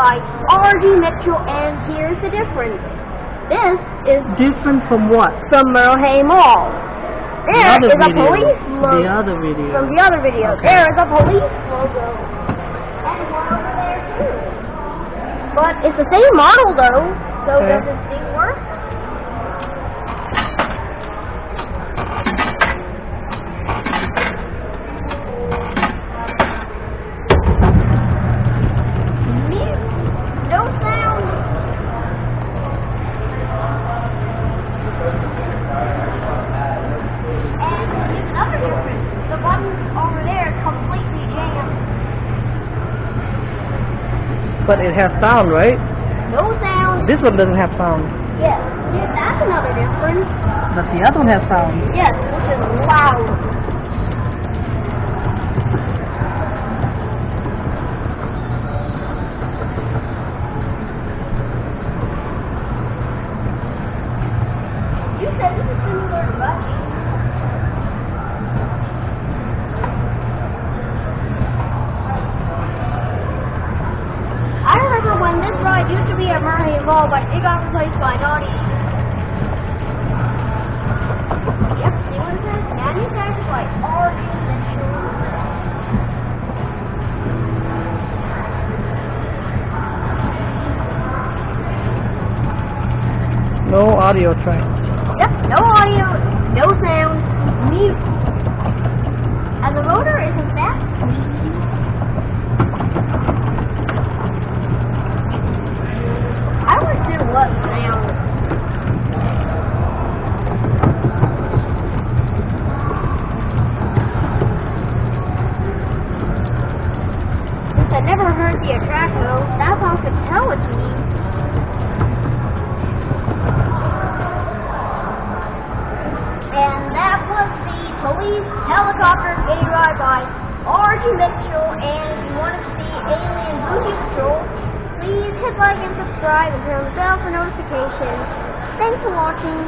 by R.G. Mitchell, and here's the difference. This is different from what? from Merhay Mall. There is a police logo. The other video. From the other video. Okay. There is a police logo. And one over there too. But it's the same model though. So okay. Does this thing work? No sound. And there's another difference. The button over there is completely jammed. But it has sound, right? No sound. This one doesn't have sound. Yes. Yeah, that's another difference. But the other one has sound. Yes, which is loud. You said this is similar to Rush. I remember when this ride used to be at Merhay Mall, but it got replaced by Naughty. Yep, see what it says? Manufactured by R.G. Mitchell. No audio track. Yep, no audio, no sound, mute. And the motor is in fact I wonder what sound. Since I never heard the attract though, that's how I could tell it's me. And that was the police helicopter Kiddie ride by R.G. Mitchell. And if you want to see Alien Booty Patrol, please hit like and subscribe and turn on the bell for notifications. Thanks for watching.